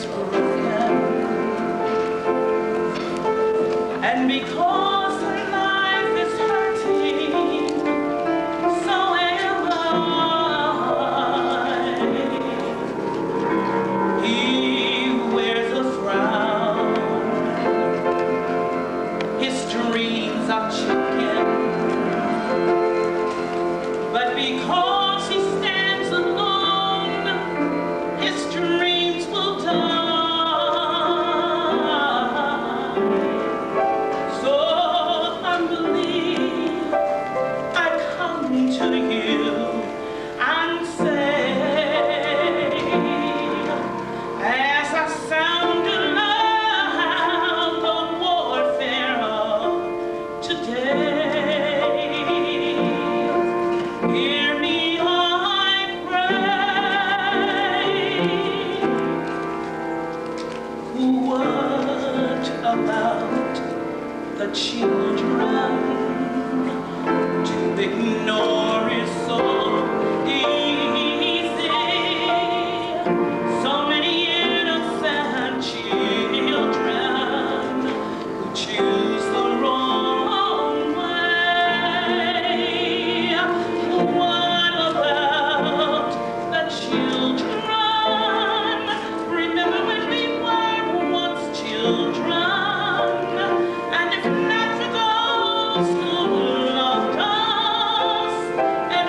is broken, and because life is hurting, so am I. He wears a frown, his dreams are chicken, but because he stands alone, his dreams will die. So humbly I come to you and say, as I sound aloud the warfare of today, hear me, I pray. What about the children? To ignore is so easy. So many innocent children who choose the wrong way. What about the children? Remember when we were once children, and if not for those who loved us and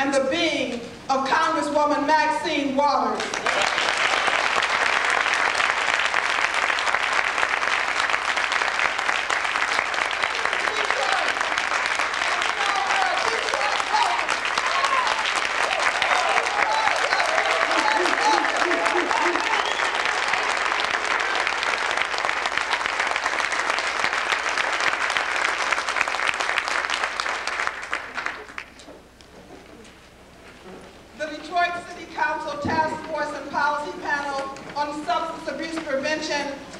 and the being of Congresswoman Maxine Waters.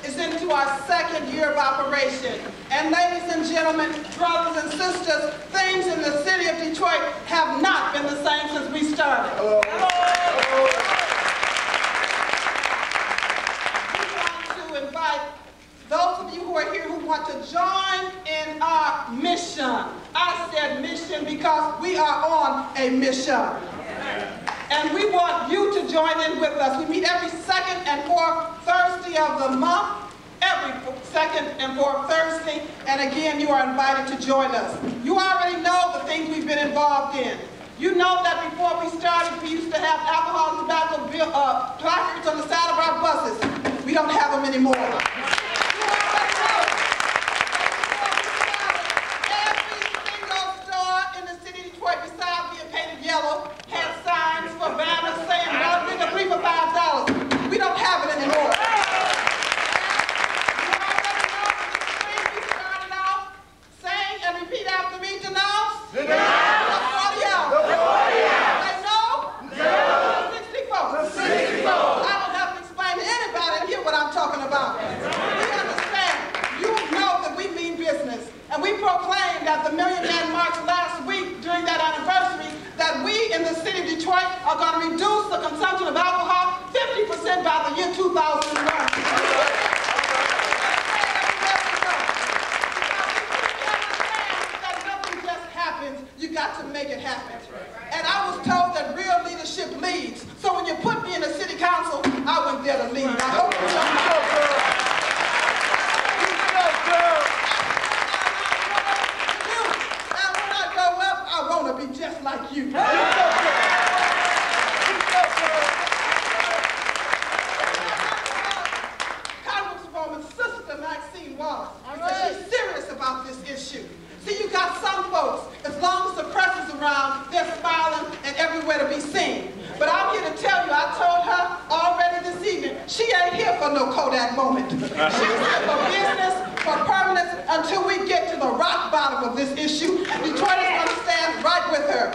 Is into our second year of operation. And ladies and gentlemen, brothers and sisters, things in the city of Detroit have not been the same since we started. Hello. We want to invite those of you who are here who want to join in our mission. I said mission because we are on a mission. And we want you to join in with us. We meet every second and fourth Thursday of the month, every second and fourth Thursday, and again, you are invited to join us. You already know the things we've been involved in. You know that before we started, we used to have alcohol and tobacco placards on the side of our buses. We don't have them anymore. You already know. Every single store in the city of Detroit, besides being painted yellow, has signs for banners saying, "Well, bring a brief for $5." We don't have it anymore. You already know the spring we started out saying, and repeat after me, denounce. Denounce. The 40 hours. The 40 hours. Say no. No. 64. 64. I don't have to explain to anybody in here what I'm talking about. We understand. You know that we mean business. And we proclaimed at the Million Man March last week during that anniversary that we in the city of Detroit are going to reduce the consumption of alcohol 50% by the year 2001. That nothing just happens, you got to make it happen. And I was told that real leadership leads. So when you put me in the city council, I went there to lead. I hope you know. Be just like you. Congresswoman Sister Maxine Waters, she's serious about this issue. See, you got some folks, as long as the press is around, they're smiling and everywhere to be seen. But I'm here to tell you, I told her already this evening, she ain't here for no Kodak moment. She's here for business, for permanence, until we get to the rock bottom of this issue, and Detroit is going to stand right with her.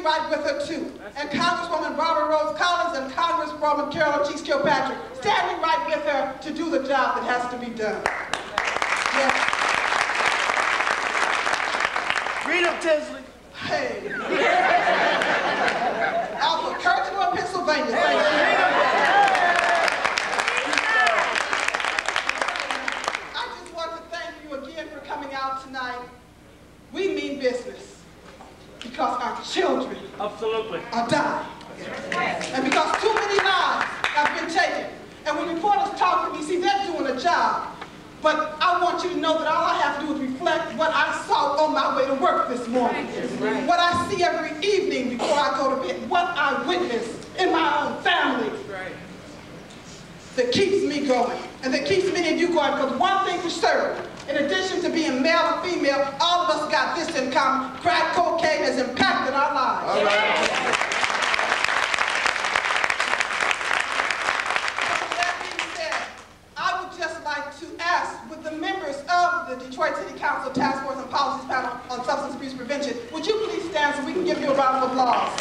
Right with her too. And Congresswoman Barbara Rose Collins and Congresswoman Carolyn Cheeks Kilpatrick standing right with her to do the job that has to be done. Yes. Read them, Tinsley. Hey. Off of Kirkland, Pennsylvania. I just want to thank you again for coming out tonight. We mean business. Because our children are dying. And because too many lives have been taken. And when reporters talk to me, see, they're doing a job. But I want you to know that all I have to do is reflect what I saw on my way to work this morning. What I see every evening before I go to bed. What I witnessed in my own family. That keeps me going. And that keeps many of you going. Because one thing for sure, in addition to being male and female, all of us got this in common. Crack cocaine has impacted our lives. All right. With that being said, I would just like to ask, with the members of the Detroit City Council Task Force and Policies Panel on Substance Abuse Prevention, would you please stand so we can give you a round of applause?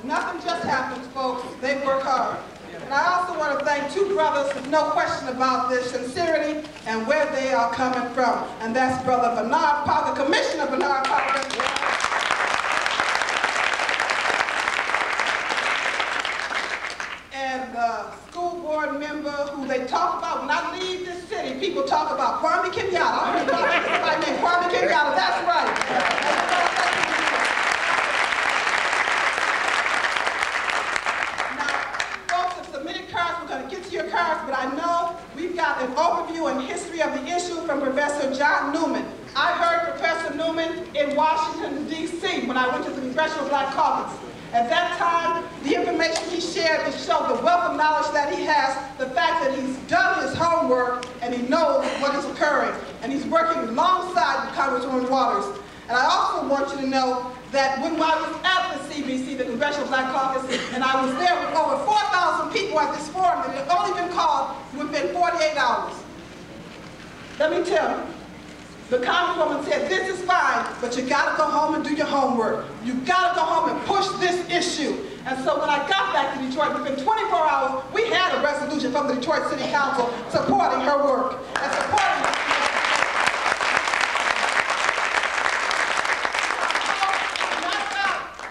Nothing just happens, folks. They work hard. And I also want to thank two brothers, with no question about their sincerity and where they are coming from. And that's Brother Bernard Parker, Commissioner Bernard Parker. And the school board member who they talk about, when I leave this city, people talk about Kwame Kenyatta. I heard somebody named Kwame Kenyatta, that's right. Washington, D.C. when I went to the Congressional Black Caucus. At that time, the information he shared to show the wealth of knowledge that he has, the fact that he's done his homework and he knows what is occurring. And he's working alongside Congresswoman Waters. And I also want you to know that when I was at the CBC, the Congressional Black Caucus, and I was there with over 4,000 people at this forum that had only been called within 48 hours. Let me tell you, the Congresswoman said, this is fine, but you gotta go home and do your homework. You gotta go home and push this issue. And so when I got back to Detroit, within 24 hours, we had a resolution from the Detroit City Council supporting her work and supporting her.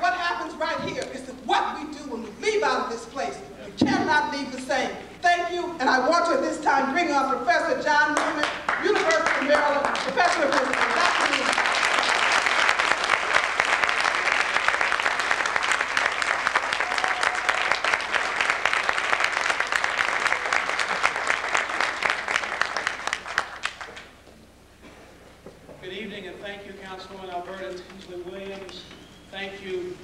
What happens right here is what we do when we leave out of this place. We cannot leave the same. Thank you, and I want to at this time bring on Professor John Newman, University of Maryland, Professor of History. Dr. Newman. Good evening, and thank you, Councilwoman Alberta Tinsley Williams. Thank you,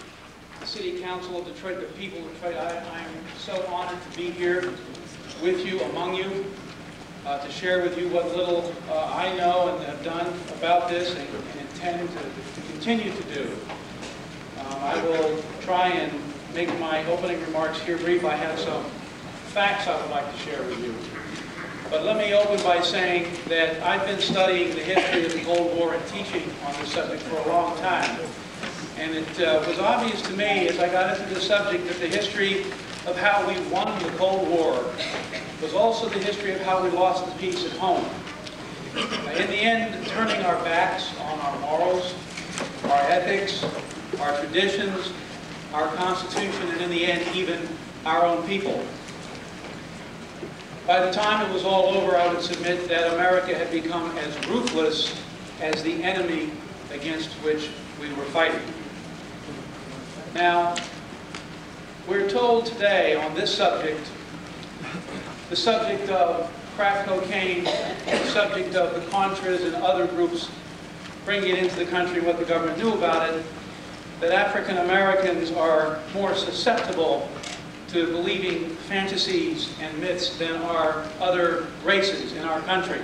the City Council of Detroit, the people of Detroit. I'm so honored to be here with you, among you, to share with you what little I know and have done about this and intend to continue to do. I will try and make my opening remarks here brief. I have some facts I would like to share with you. But let me open by saying that I've been studying the history of the Cold War and teaching on this subject for a long time. And it was obvious to me as I got into the subject that the history of how we won the Cold War was also the history of how we lost the peace at home. In the end, turning our backs on our morals, our ethics, our traditions, our Constitution, and in the end, even our own people. By the time it was all over, I would submit that America had become as ruthless as the enemy against which we were fighting. Now, we're told today on this subject, the subject of crack cocaine, the subject of the Contras and other groups bringing it into the country, what the government knew about it, that African Americans are more susceptible to believing fantasies and myths than are other races in our country.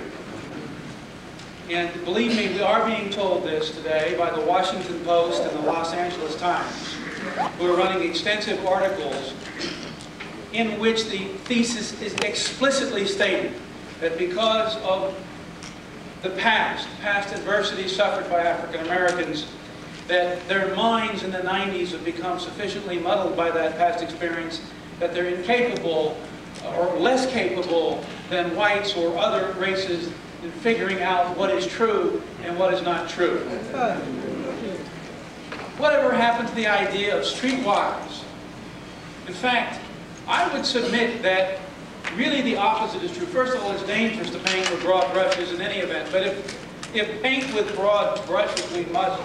And believe me, we are being told this today by the Washington Post and the Los Angeles Times, who are running extensive articles in which the thesis is explicitly stated that because of the past adversity suffered by African Americans, that their minds in the 90s have become sufficiently muddled by that past experience that they're incapable or less capable than whites or other races in figuring out what is true and what is not true. Whatever happened to the idea of streetwise? In fact, I would submit that really the opposite is true. First of all, it's dangerous to paint with broad brushes in any event, but if paint with broad brushes we must,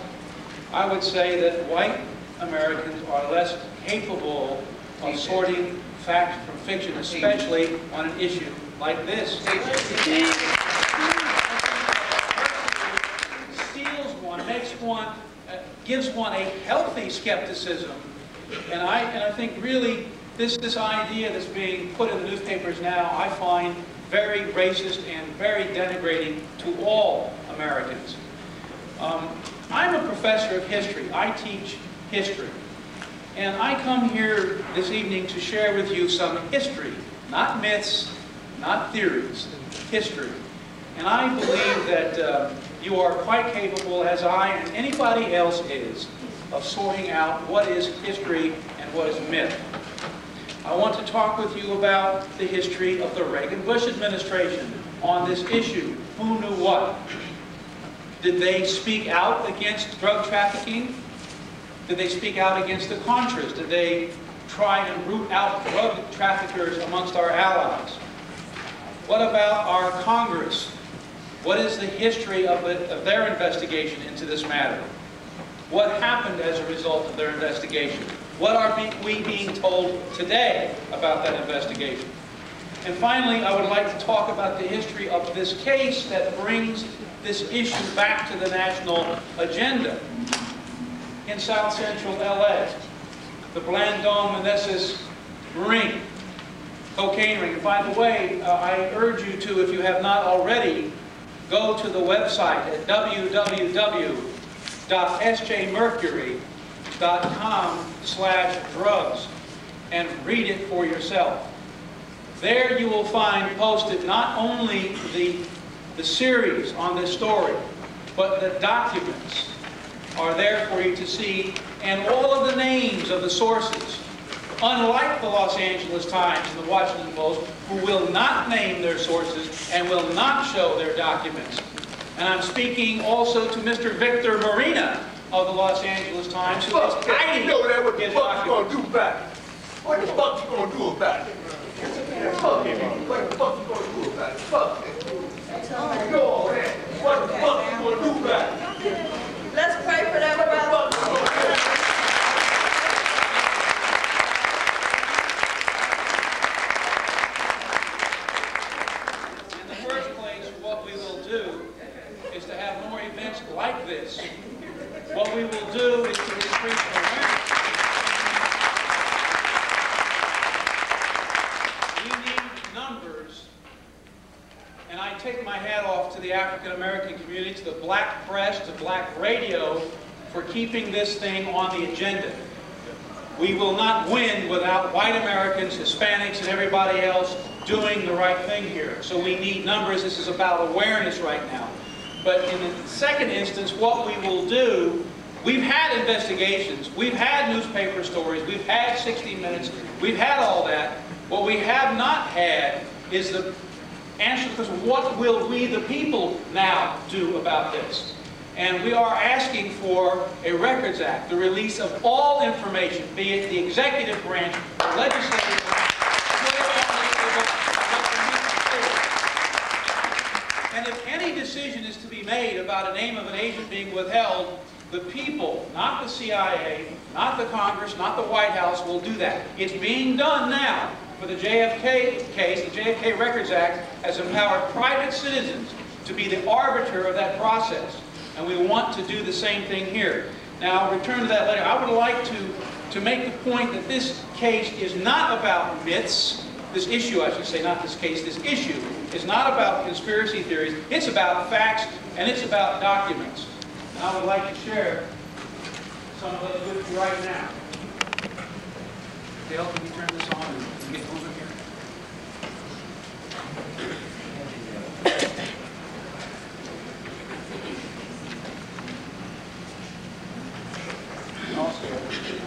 I would say that white Americans are less capable of sorting fact from fiction, especially on an issue like this. Steals one, makes one, gives one a healthy skepticism, and I think really this idea that's being put in the newspapers now, I find very racist and very denigrating to all Americans. I'm a professor of history. I teach history. And I come here this evening to share with you some history, not myths, not theories, history. And I believe that you are quite capable, as I and anybody else is, of sorting out what is history and what is myth. I want to talk with you about the history of the Reagan-Bush administration on this issue. Who knew what? Did they speak out against drug trafficking? Did they speak out against the Contras? Did they try and root out drug traffickers amongst our allies? What about our Congress? What is the history of their investigation into this matter? What happened as a result of their investigation? What are we being told today about that investigation? And finally, I would like to talk about the history of this case that brings this issue back to the national agenda. In South Central LA, the Blandon Meneses ring, cocaine ring. And by the way, I urge you to, if you have not already, go to the website at www.sjmercury.com/drugs and read it for yourself. There you will find posted not only the series on this story, but the documents are there for you to see, and all of the names of the sources. Unlike the Los Angeles Times and the Washington Post, who will not name their sources and will not show their documents. And I'm speaking also to Mr. Victor Marina of the Los Angeles Times, who is hiding what the his fuck you gonna documents. do about it? What the fuck you gonna do about it? Fuck it. What the fuck you gonna do about it? Fuck it. Go on, man. What the fuck you gonna do about it? Let's pray for that brother. In the first place, what we will do is to have more events like this. What we will do is to increase awareness. We need numbers, and I take my hat off to the African American community, to the black press, to black radio, for keeping this thing on the agenda. We will not win without white Americans, Hispanics, and everybody else doing the right thing here. So we need numbers. This is about awareness right now. But in the second instance, what we will do, we've had investigations, we've had newspaper stories, we've had 60 Minutes, we've had all that. What we have not had is the answer to the question, what will we, the people, now do about this? And we are asking for a Records Act, the release of all information, be it the executive branch, the legislative branch, and if any decision is to be made about a name of an agent being withheld, the people, not the CIA, not the Congress, not the White House, will do that. It's being done now. For the JFK case, the JFK Records Act has empowered private citizens to be the arbiter of that process. And we want to do the same thing here. Now, I'll return to that later. I would like to make the point that this case is not about myths. This issue, I should say, not this case, this issue is not about conspiracy theories. It's about facts, and it's about documents. And I would like to share some of those with you right now. Dale, can you turn this on and get moving here?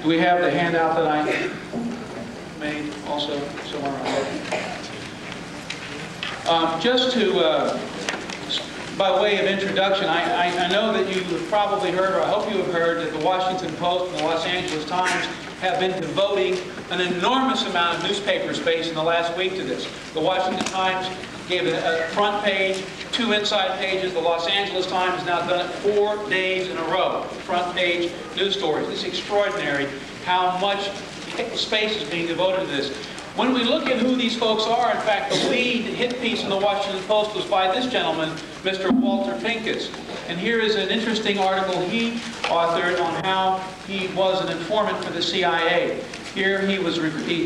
Do we have the handout that I made also somewhere around? Just to, by way of introduction, I know that you have probably heard, or I hope you have heard, that the Washington Post and the Los Angeles Times have been devoting an enormous amount of newspaper space in the last week to this. The Washington Times gave a front page, 2 inside pages. The Los Angeles Times has now done it 4 days in a row. Front page news stories. It's extraordinary how much space is being devoted to this. When we look at who these folks are, in fact, the lead hit piece in the Washington Post was by this gentleman, Mr. Walter Pincus. And here is an interesting article he authored on how he was an informant for the CIA. Here he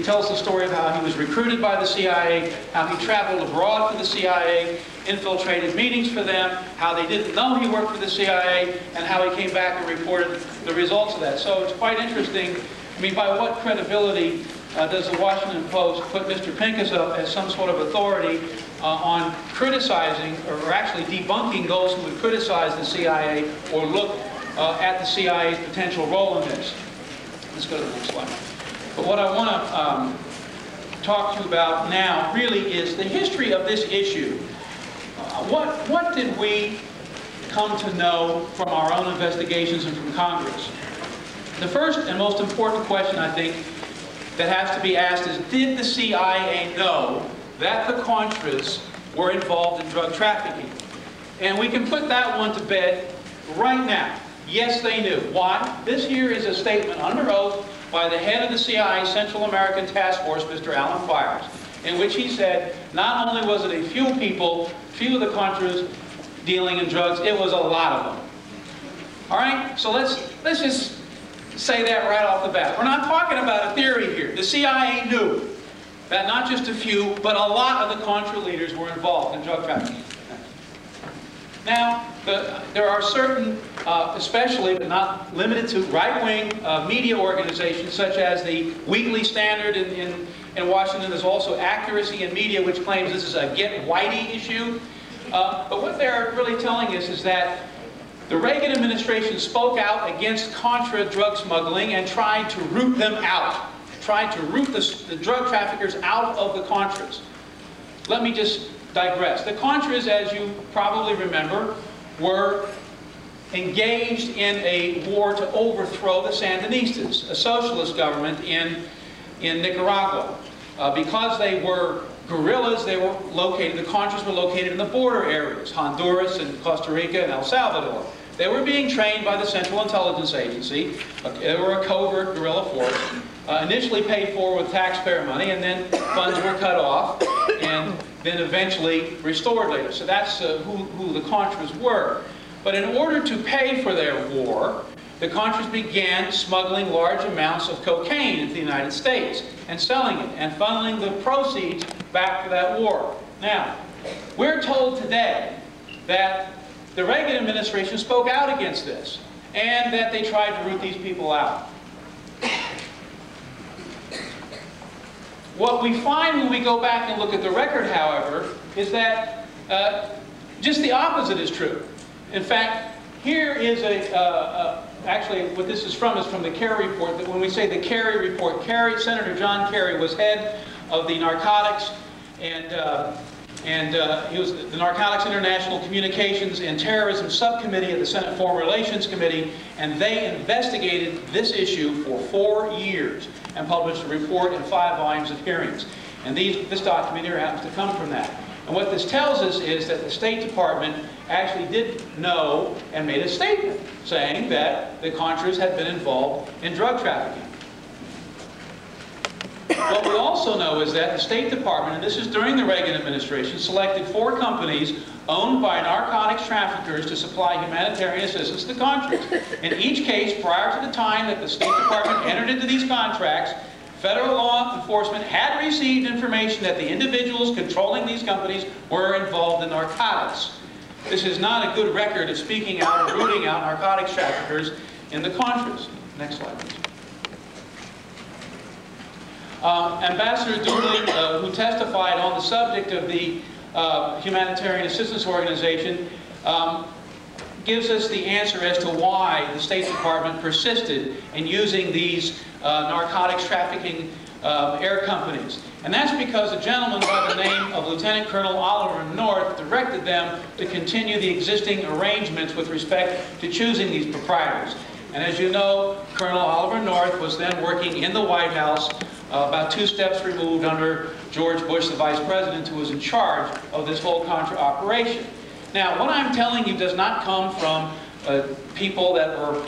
tells the story of how he was recruited by the CIA, how he traveled abroad for the CIA, infiltrated meetings for them, how they didn't know he worked for the CIA, and how he came back and reported the results of that. So it's quite interesting. I mean, by what credibility does the Washington Post put Mr. Pincus up as some sort of authority on criticizing, or actually debunking those who would criticize the CIA or look at the CIA's potential role in this? Let's go to the next slide. But what I want to talk to you about now really is the history of this issue. What did we come to know from our own investigations and from Congress? The first and most important question, I think, that has to be asked is, did the CIA know that the Contras were involved in drug trafficking? And we can put that one to bed right now. Yes, they knew. Why? This here is a statement under oath by the head of the CIA Central American Task Force, Mr. Alan Fires, in which he said, not only was it a few of the Contras dealing in drugs, it was a lot of them. All right? So let's just say that right off the bat. We're not talking about a theory here. The CIA knew that not just a few, but a lot of the Contra leaders were involved in drug trafficking. Now, there are certain, especially but not limited to, right-wing media organizations such as the Weekly Standard in Washington. There's also Accuracy in Media, which claims this is a get whitey issue. But what they're really telling us is that the Reagan administration spoke out against Contra drug smuggling and tried to root them out, tried to root the drug traffickers out of the Contras. Let me just digress. The Contras, as you probably remember, were engaged in a war to overthrow the Sandinistas, a socialist government in Nicaragua. Because they were guerrillas, they were located, the Contras were located in the border areas, Honduras and Costa Rica and El Salvador. They were being trained by the Central Intelligence Agency. They were a covert guerrilla force, initially paid for with taxpayer money, and then funds were cut off, and then eventually restored later. So that's who the Contras were. But in order to pay for their war, the Contras began smuggling large amounts of cocaine into the United States and selling it and funneling the proceeds back to that war. Now, we're told today that the Reagan administration spoke out against this and that they tried to root these people out. What we find when we go back and look at the record, however, is that just the opposite is true. In fact, here is actually what this is from the Kerry report. That when we say the Kerry report, Senator John Kerry was head of the narcotics he was the Narcotics International Communications and Terrorism Subcommittee of the Senate Foreign Relations Committee, and they investigated this issue for 4 years and published a report and 5 volumes of hearings. And this document here happens to come from that. And what this tells us is that the State Department actually did know and made a statement saying that the Contras had been involved in drug trafficking. What we also know is that the State Department, and this is during the Reagan administration, selected 4 companies owned by narcotics traffickers to supply humanitarian assistance to the Contras. In each case, prior to the time that the State Department entered into these contracts, federal law enforcement had received information that the individuals controlling these companies were involved in narcotics. This is not a good record of speaking out or rooting out narcotics traffickers in the Contras. Next slide, please. Ambassador Dooley, who testified on the subject of the Humanitarian Assistance Organization, gives us the answer as to why the State Department persisted in using these narcotics trafficking air companies. And that's because a gentleman by the name of Lieutenant Colonel Oliver North directed them to continue the existing arrangements with respect to choosing these proprietors. And as you know, Colonel Oliver North was then working in the White House, about 2 steps removed under George Bush, the Vice President, who was in charge of this whole Contra operation. Now, what I'm telling you does not come from people that were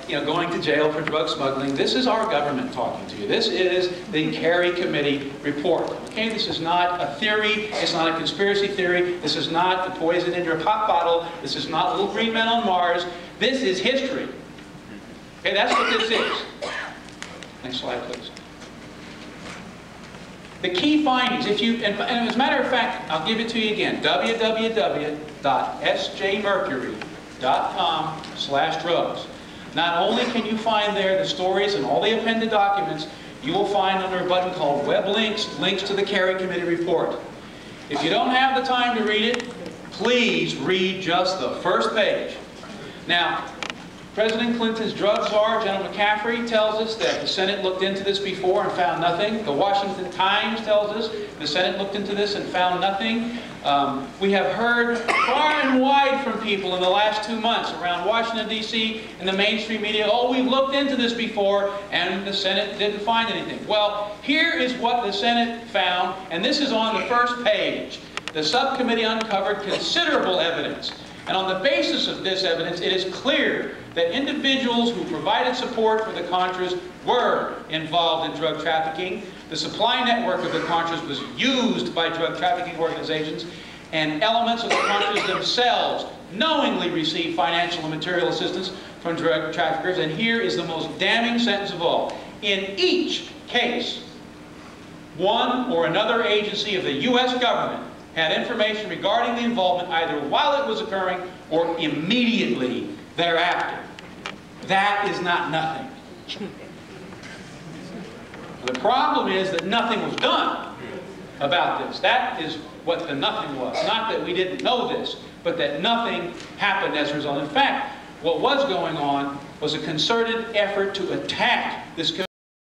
going to jail for drug smuggling. This is our government talking to you. This is the Kerry Committee report. Okay, this is not a theory. It's not a conspiracy theory. This is not the poison in your pop bottle. This is not little green men on Mars. This is history. Okay, that's what this is. Next slide, please. The key findings, and as a matter of fact, I'll give it to you again, www.sjmercury.com/drugs. Not only can you find there the stories and all the appended documents, you will find under a button called Web Links, links to the Kerry Committee report. If you don't have the time to read it, please read just the first page. Now, President Clinton's drug czar, General McCaffrey, tells us that the Senate looked into this before and found nothing. The Washington Times tells us the Senate looked into this and found nothing. We have heard far and wide from people in the last 2 months around Washington, D.C. and the mainstream media, oh, we've looked into this before and the Senate didn't find anything. Well, here is what the Senate found, and this is on the first page. The subcommittee uncovered considerable evidence. And on the basis of this evidence, it is clear that individuals who provided support for the Contras were involved in drug trafficking. The supply network of the Contras was used by drug trafficking organizations, and elements of the Contras themselves knowingly received financial and material assistance from drug traffickers. And here is the most damning sentence of all. In each case, one or another agency of the U.S. government had information regarding the involvement either while it was occurring or immediately thereafter. That is not nothing. The problem is that nothing was done about this. That is what the nothing was. Not that we didn't know this, but that nothing happened as a result. In fact, what was going on was a concerted effort to attack this